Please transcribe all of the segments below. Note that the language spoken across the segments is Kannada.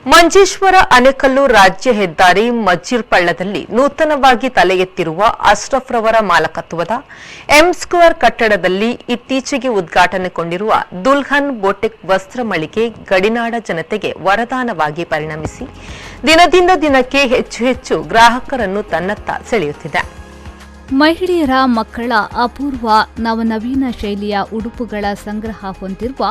ಮಂಜೇಶ್ವರ ಅನೆಕಲ್ಲು ರಾಜ್ಯ ಹೆದ್ದಾರಿ ಮಜ್ಜಿರ್ಪಳ್ಳದಲ್ಲಿ ನೂತನವಾಗಿ ತಲೆ ಎತ್ತಿರುವ ಅಶ್ರಫ್ ರವರ ಮಾಲಕತ್ವದ ಎಂ² ಕಟ್ಟಡದಲ್ಲಿ ಇತ್ತೀಚೆಗೆ ಉದ್ಘಾಟನೆಗೊಂಡಿರುವ ದುಲ್ಹನ್ ಬೊಟಿಕ್ ವಸ್ತ್ರ ಮಳಿಗೆ ಗಡಿನಾಡ ಜನತೆಗೆ ವರದಾನವಾಗಿ ಪರಿಣಮಿಸಿ ದಿನದಿಂದ ದಿನಕ್ಕೆ ಹೆಚ್ಚು ಹೆಚ್ಚು ಗ್ರಾಹಕರನ್ನು ತನ್ನತ್ತ ಸೆಳೆಯುತ್ತಿದೆ. ಮಹಿಳೆಯರ ಮಕ್ಕಳ ಅಪೂರ್ವ ನವನವೀನ ಶೈಲಿಯ ಉಡುಪುಗಳ ಸಂಗ್ರಹ ಹೊಂದಿರುವ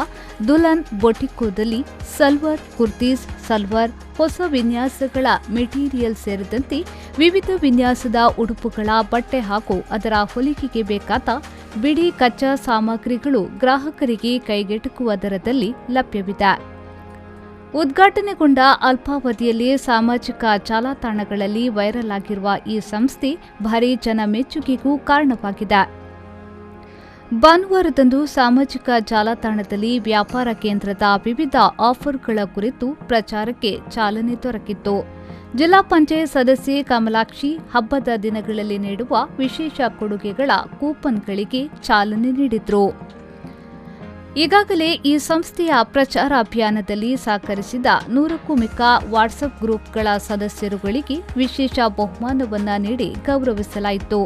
ದುಲ್ಹನ್ ಬೊಟಿಕ್ನಲ್ಲಿ ಸಲ್ವಾರ್, ಕುರ್ತೀಸ್, ಸಲ್ವಾರ್, ಹೊಸ ವಿನ್ಯಾಸಗಳ ಮೆಟೀರಿಯಲ್ ಸೇರಿದಂತೆ ವಿವಿಧ ವಿನ್ಯಾಸದ ಉಡುಪುಗಳ ಬಟ್ಟೆ ಹಾಗೂ ಅದರ ಹೊಲಿಗೆಗೆ ಬೇಕಾದ ಬಿಡಿ ಕಚ್ಚಾ ಸಾಮಗ್ರಿಗಳು ಗ್ರಾಹಕರಿಗೆ ಕೈಗೆಟುಕುವ ದರದಲ್ಲಿ ಲಭ್ಯವಿದೆ. ಉದ್ಘಾಟನೆಗೊಂಡ ಅಲ್ಪಾವಧಿಯಲ್ಲಿ ಸಾಮಾಜಿಕ ಜಾಲತಾಣಗಳಲ್ಲಿ ವೈರಲ್ ಆಗಿರುವ ಈ ಸಂಸ್ಥೆ ಭಾರೀ ಜನಮೆಚ್ಚುಗೆಗೂ ಕಾರಣವಾಗಿದೆ. ಭಾನುವಾರದಂದು ಸಾಮಾಜಿಕ ಜಾಲತಾಣದಲ್ಲಿ ವ್ಯಾಪಾರ ಕೇಂದ್ರದ ವಿವಿಧ ಆಫರ್ಗಳ ಕುರಿತು ಪ್ರಚಾರಕ್ಕೆ ಚಾಲನೆ ದೊರಕಿತ್ತು. ಜಿಲ್ಲಾ ಪಂಚಾಯತ್ ಸದಸ್ಯೆ ಕಮಲಾಕ್ಷಿ ಹಬ್ಬದ ದಿನಗಳಲ್ಲಿ ನೀಡುವ ವಿಶೇಷ ಕೊಡುಗೆಗಳ ಕೂಪನ್ಗಳಿಗೆ ಚಾಲನೆ ನೀಡಿದರು. ಈಗಾಗಲೇ ಈ ಸಂಸ್ಥೆಯ ಪ್ರಚಾರ ಅಭಿಯಾನದಲ್ಲಿ ಸಹಕರಿಸಿದ 100ಕ್ಕೂ ಮಿಕ್ಕ ವಾಟ್ಸ್ಆಪ್ ಗ್ರೂಪ್ಗಳ ಸದಸ್ಯರುಗಳಿಗೆ ವಿಶೇಷ ಬಹುಮಾನವನ್ನ ನೀಡಿ ಗೌರವಿಸಲಾಯಿತು.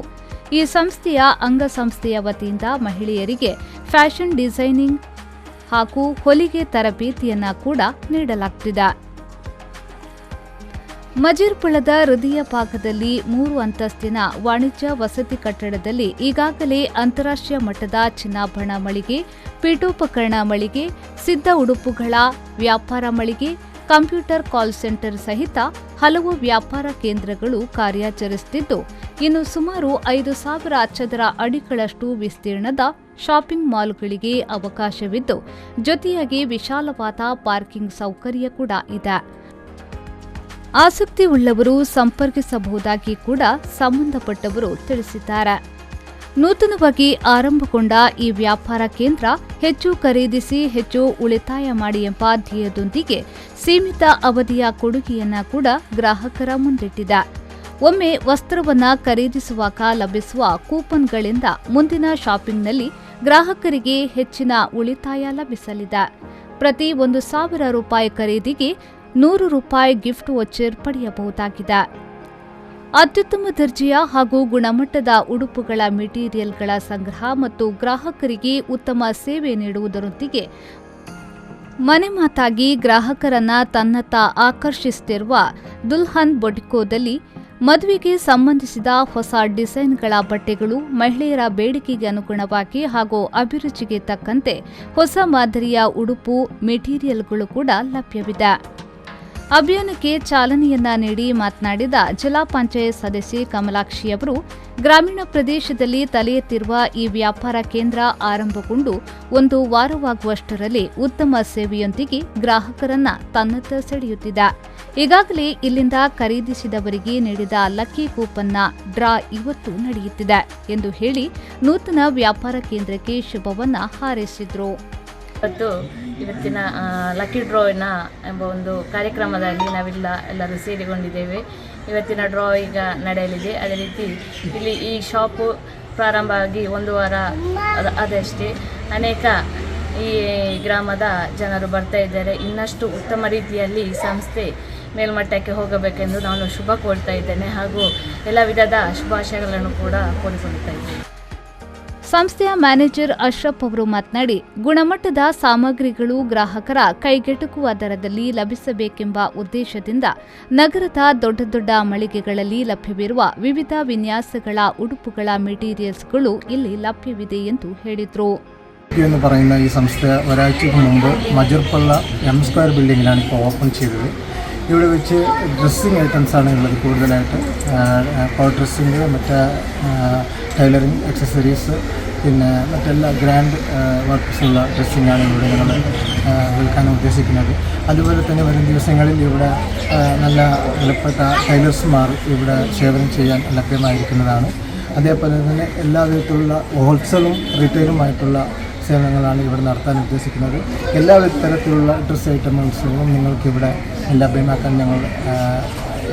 ಈ ಸಂಸ್ಥೆಯ ಅಂಗಸಂಸ್ಥೆಯ ವತಿಯಿಂದ ಮಹಿಳೆಯರಿಗೆ ಫ್ಯಾಷನ್ ಡಿಸೈನಿಂಗ್ ಹಾಗೂ ಹೊಲಿಗೆ ತರಬೇತಿಯನ್ನ ಕೂಡ ನೀಡಲಾಗುತ್ತಿದೆ. ಮಜಿರ್ಪಳ್ಳದ ಹೃದಯ ಭಾಗದಲ್ಲಿ 3 ಅಂತಸ್ತಿನ ವಾಣಿಜ್ಯ ವಸತಿ ಕಟ್ಟಡದಲ್ಲಿ ಈಗಾಗಲೇ ಅಂತಾರಾಷ್ಟ್ರೀಯ ಮಟ್ಟದ ಚಿನ್ನಾಭರಣ ಮಳಿಗೆ, ಪೀಠೋಪಕರಣ ಮಳಿಗೆ, ಸಿದ್ಧ ಉಡುಪುಗಳ ವ್ಯಾಪಾರ ಮಳಿಗೆ, ಕಂಪ್ಯೂಟರ್ ಕಾಲ್ ಸೆಂಟರ್ ಸಹಿತ ಹಲವು ವ್ಯಾಪಾರ ಕೇಂದ್ರಗಳು ಕಾರ್ಯಾಚರಿಸುತ್ತಿದ್ದು, ಇನ್ನು ಸುಮಾರು 5,000 ಚದರ ಅಡಿಗಳಷ್ಟು ವಿಸ್ತೀರ್ಣದ ಶಾಪಿಂಗ್ ಮಾಲ್ಗಳಿಗೆ ಅವಕಾಶವಿದ್ದು, ಜೊತೆಯಾಗಿ ವಿಶಾಲವಾದ ಪಾರ್ಕಿಂಗ್ ಸೌಕರ್ಯ ಕೂಡ ಇದೆ. ಆಸಕ್ತಿ ಉಳ್ಳವರು ಸಂಪರ್ಕಿಸಬಹುದಾಗಿ ಕೂಡ ಸಂಬಂಧಪಟ್ಟವರು ತಿಳಿಸಿದ್ದಾರೆ. ನೂತನವಾಗಿ ಆರಂಭಗೊಂಡ ಈ ವ್ಯಾಪಾರ ಕೇಂದ್ರ ಹೆಚ್ಚು ಖರೀದಿಸಿ ಹೆಚ್ಚು ಉಳಿತಾಯ ಮಾಡಿ ಎಂಬ ಧ್ಯೇಯದೊಂದಿಗೆ ಸೀಮಿತ ಅವಧಿಯ ಕೊಡುಗೆಯನ್ನ ಕೂಡ ಗ್ರಾಹಕರ ಮುಂದಿಟ್ಟಿದೆ. ಒಮ್ಮೆ ವಸ್ತ್ರವನ್ನ ಖರೀದಿಸುವಾಗ ಲಭಿಸುವ ಕೂಪನ್ಗಳಿಂದ ಮುಂದಿನ ಶಾಪಿಂಗ್ನಲ್ಲಿ ಗ್ರಾಹಕರಿಗೆ ಹೆಚ್ಚಿನ ಉಳಿತಾಯ ಲಭಿಸಲಿದೆ. ಪ್ರತಿ 1,000 ರೂಪಾಯಿ ಖರೀದಿಗೆ 100 ರೂಪಾಯಿ ಗಿಫ್ಟ್ ವೋಚರ್ ಪಡೆಯಬಹುದಾಗಿದೆ. ಅತ್ಯುತ್ತಮ ದರ್ಜೆಯ ಹಾಗೂ ಗುಣಮಟ್ಟದ ಉಡುಪುಗಳ ಮೆಟೀರಿಯಲ್ಗಳ ಸಂಗ್ರಹ ಮತ್ತು ಗ್ರಾಹಕರಿಗೆ ಉತ್ತಮ ಸೇವೆ ನೀಡುವುದರೊಂದಿಗೆ ಮನೆ ಮಾತಾಗಿ ಗ್ರಾಹಕರನ್ನ ತನ್ನತ್ತ ಆಕರ್ಷಿಸುತ್ತಿರುವ ದುಲ್ಹನ್ ಬೊಟಿಕ್ನಲ್ಲಿ ಮದುವೆಗೆ ಸಂಬಂಧಿಸಿದ ಹೊಸ ಡಿಸೈನ್ಗಳ ಬಟ್ಟೆಗಳು ಮಹಿಳೆಯರ ಬೇಡಿಕೆಗೆ ಅನುಗುಣವಾಗಿ ಹಾಗೂ ಅಭಿರುಚಿಗೆ ತಕ್ಕಂತೆ ಹೊಸ ಮಾದರಿಯ ಉಡುಪು ಮೆಟೀರಿಯಲ್ಗಳು ಕೂಡ ಲಭ್ಯವಿದೆ. ಅಭಿಯಾನಕ್ಕೆ ಚಾಲನೆಯನ್ನ ನೀಡಿ ಮಾತನಾಡಿದ ಜಿಲ್ಲಾ ಪಂಚಾಯತ್ ಸದಸ್ಯೆ ಕಮಲಾಕ್ಷಿ ಅವರು, ಗ್ರಾಮೀಣ ಪ್ರದೇಶದಲ್ಲಿ ತಲೆ ಎತ್ತಿರುವ ಈ ವ್ಯಾಪಾರ ಕೇಂದ್ರ ಆರಂಭಗೊಂಡು 1 ವಾರವಾಗುವಷ್ಟರಲ್ಲಿ ಉತ್ತಮ ಸೇವೆಯೊಂದಿಗೆ ಗ್ರಾಹಕರನ್ನ ತನ್ನತ್ತ ಸೆಳೆಯುತ್ತಿದೆ. ಈಗಾಗಲೇ ಇಲ್ಲಿಂದ ಖರೀದಿಸಿದವರಿಗೆ ನೀಡಿದ ಲಕ್ಕಿ ಕೂಪನ್ನ ಡ್ರಾ ಇವತ್ತು ನಡೆಯುತ್ತಿದೆ ಎಂದು ಹೇಳಿ ನೂತನ ವ್ಯಾಪಾರ ಕೇಂದ್ರಕ್ಕೆ ಶುಭವನ್ನ ಹಾರೈಸಿದರು. ಇವತ್ತಿನ ಲಕ್ಕಿ ಡ್ರಾವಿನ ಎಂಬ ಒಂದು ಕಾರ್ಯಕ್ರಮದಲ್ಲಿ ಎಲ್ಲರೂ ಸೇರಿಕೊಂಡಿದ್ದೇವೆ. ಇವತ್ತಿನ ಡ್ರಾ ಈಗ ನಡೆಯಲಿದೆ. ಅದೇ ರೀತಿ ಇಲ್ಲಿ ಈ ಶಾಪು ಪ್ರಾರಂಭ ಆಗಿ 1 ವಾರ ಅದಷ್ಟೇ ಅನೇಕ ಈ ಗ್ರಾಮದ ಜನರು ಬರ್ತಾ ಇದ್ದಾರೆ. ಇನ್ನಷ್ಟು ಉತ್ತಮ ರೀತಿಯಲ್ಲಿ ಈ ಸಂಸ್ಥೆ ಮೇಲ್ಮಟ್ಟಕ್ಕೆ ಹೋಗಬೇಕೆಂದು ನಾನು ಶುಭ ಕೋರ್ತಾ ಇದ್ದೇನೆ ಹಾಗೂ ಎಲ್ಲ ವಿಧದ ಶುಭಾಶಯಗಳನ್ನು ಕೂಡ ಕೋರಿಕೊಳ್ಳುತ್ತಾ ಇದ್ದೇನೆ. ಸಂಸ್ಥೆಯ ಮ್ಯಾನೇಜರ್ ಅಶ್ರಫ್ ಅವರು ಮಾತನಾಡಿ, ಗುಣಮಟ್ಟದ ಸಾಮಗ್ರಿಗಳು ಗ್ರಾಹಕರ ಕೈಗೆಟುಕುವ ದರದಲ್ಲಿ ಲಭಿಸಬೇಕೆಂಬ ಉದ್ದೇಶದಿಂದ ನಗರದ ದೊಡ್ಡ ದೊಡ್ಡ ಮಳಿಗೆಗಳಲ್ಲಿ ಲಭ್ಯವಿರುವ ವಿವಿಧ ವಿನ್ಯಾಸಗಳ ಉಡುಪುಗಳ ಮೆಟೀರಿಯಲ್ಸ್ಗಳು ಇಲ್ಲಿ ಲಭ್ಯವಿದೆ ಎಂದು ಹೇಳಿದರು. എന്ന് പറയുന്ന ഈ സംസ്ഥ ഒരാഴ്ചയ്ക്ക് മുമ്പ് മജിർപ്പള്ള എം² ബിൽഡിങ്ങിലാണ് ഇപ്പോൾ ഓപ്പൺ ചെയ്തത്. ഇവിടെ വെച്ച് ഡ്രസ്സിങ് ഐറ്റംസാണ് ഉള്ളത്. കൂടുതലായിട്ട് പവർ ഡ്രസ്സിങ്, മറ്റേ ടൈലറിങ് ആക്സസറീസ്, പിന്നെ മറ്റെല്ലാ ഗ്രാൻഡ് വർക്ക്സുള്ള ഡ്രസ്സിങ്ങാണ് ഇവിടെ ഞങ്ങൾ വിൽക്കാൻ ഉദ്ദേശിക്കുന്നത്. അതുപോലെ തന്നെ വരും ദിവസങ്ങളിൽ ഇവിടെ നല്ല വിലപ്പെട്ട ടൈലർസ്മാർ ഇവിടെ സേവനം ചെയ്യാൻ ലഭ്യമായിരിക്കുന്നതാണ്. അതേപോലെ തന്നെ എല്ലാ വിധത്തിലുള്ള ഹോൾസെയിലും റീറ്റെയിലുമായിട്ടുള്ള സേവനങ്ങളാണ് ഇവിടെ നടത്താൻ ഉദ്ദേശിക്കുന്നത്. എല്ലാ തരത്തിലുള്ള ഡ്രസ്സ് ഐറ്റംസുകളും നിങ്ങൾക്കിവിടെ ലഭ്യമാക്കാൻ ഞങ്ങൾ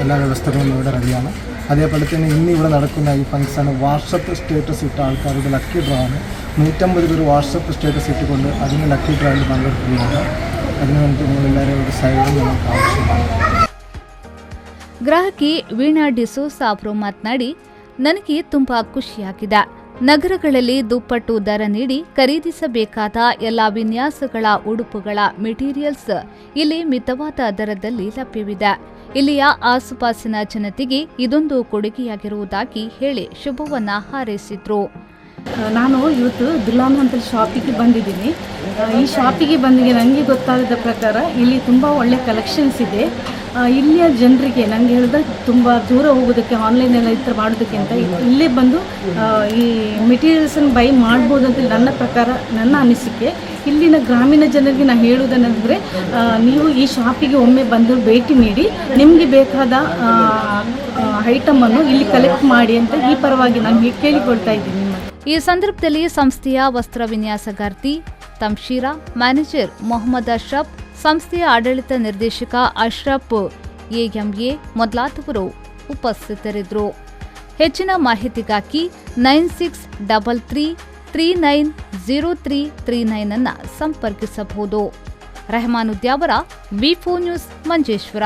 എല്ലാ വ്യവസ്ഥകളും ഇവിടെ റെഡിയാണ്. അതേപോലെ തന്നെ ഇന്ന് ഇവിടെ നടക്കുന്ന ഈ ഫംഗ്ഷൻ വാട്സപ്പ് സ്റ്റേറ്റസ് ഇട്ട ആൾക്കാരുടെ ലക്കി ഡ്രോ ആണ്. 150 പേര് വാട്സപ്പ് സ്റ്റേറ്റസ് ഇട്ടുകൊണ്ട് അതിന് ലക്കി ഡ്രോയിൽ പങ്കെടുക്കുകയാണ്. അതിനുവേണ്ടി നിങ്ങളെല്ലാവരും ഒരു സഹകരണം ഞങ്ങൾക്ക് ആവശ്യമാണ്. ಗ್ರಾಹಕಿ ವೀಣಾ ಡಿಸೋಸಾ ಅವರು ಮಾತನಾಡಿ, ನನಗೆ ತುಂಬಾ ಖುಷಿಯಾಗಿದೆ. ನಗರಗಳಲ್ಲಿ ದುಪ್ಪಟ್ಟು ದರ ನೀಡಿ ಖರೀದಿಸಬೇಕಾದ ಎಲ್ಲ ವಿನ್ಯಾಸಗಳ ಉಡುಪುಗಳ ಮೆಟೀರಿಯಲ್ಸ್ ಇಲ್ಲಿ ಮಿತವಾದ ದರದಲ್ಲಿ ಲಭ್ಯವಿದೆ. ಇಲ್ಲಿಯ ಆಸುಪಾಸಿನ ಜನತೆಗೆ ಇದೊಂದು ಕೊಡುಗೆಯಾಗಿರುವುದಾಗಿ ಹೇಳಿ ಶುಭವನ್ನ ಹಾರೈಸಿದ್ರು. ನಾನು ಇವತ್ತು ದುಲಾನ್ ಅಂತ ಶಾಪಿಗೆ ಬಂದಿದ್ದೀನಿ. ಈ ಶಾಪಿಗೆ ಬಂದಿಗೆ ನನಗೆ ಗೊತ್ತಾದ ಪ್ರಕಾರ ಇಲ್ಲಿ ತುಂಬ ಒಳ್ಳೆ ಕಲೆಕ್ಷನ್ಸ್ ಇದೆ. ಇಲ್ಲಿಯ ಜನರಿಗೆ ನನಗೆ ಹೇಳಿದ್ರೆ ತುಂಬ ದೂರ ಹೋಗೋದಕ್ಕೆ ಆನ್ಲೈನೆಲ್ಲ ಈ ಥರ ಮಾಡೋದಕ್ಕಿಂತ ಇಲ್ಲೇ ಬಂದು ಈ ಮೆಟೀರಿಯಲ್ಸನ್ನು ಬೈ ಮಾಡ್ಬೋದು ಅಂತ ನನ್ನ ಪ್ರಕಾರ, ನನ್ನ ಅನಿಸಿಕೆ. ಇಲ್ಲಿನ ಗ್ರಾಮೀಣ ಜನರಿಗೆ ನಾನು ಹೇಳುವುದೇನೆಂದರೆ, ನೀವು ಈ ಶಾಪಿಗೆ ಒಮ್ಮೆ ಬಂದು ಭೇಟಿ ನೀಡಿ ನಿಮಗೆ ಬೇಕಾದ ಐಟಮನ್ನು ಇಲ್ಲಿ ಕಲೆಕ್ಟ್ ಮಾಡಿ ಅಂತ ಈ ಪರವಾಗಿ ನಾನು ಕೇಳಿಕೊಳ್ತಾ ಇದ್ದೀನಿ. ಈ ಸಂದರ್ಭದಲ್ಲಿ ಸಂಸ್ಥೆಯ ವಸ್ತ್ರ ವಿನ್ಯಾಸಗಾರ್ತಿ ತಮ್ಶೀರಾ, ಮ್ಯಾನೇಜರ್ ಮೊಹಮ್ಮದ್ ಅಶ್ರಫ್, ಸಂಸ್ಥೆಯ ಆಡಳಿತ ನಿರ್ದೇಶಕ ಅಶ್ರಫ್ ಎಎಂಎ ಮೊದಲಾದವರು ಉಪಸ್ಥಿತರಿದ್ದರು. ಹೆಚ್ಚಿನ ಮಾಹಿತಿಗಾಗಿ 9633390339 ಅನ್ನು ಸಂಪರ್ಕಿಸಬಹುದು. ರೆಹಮಾನ್ ಉದ್ಯಾವರ, ವಿ4 ನ್ಯೂಸ್, ಮಂಜೇಶ್ವರ.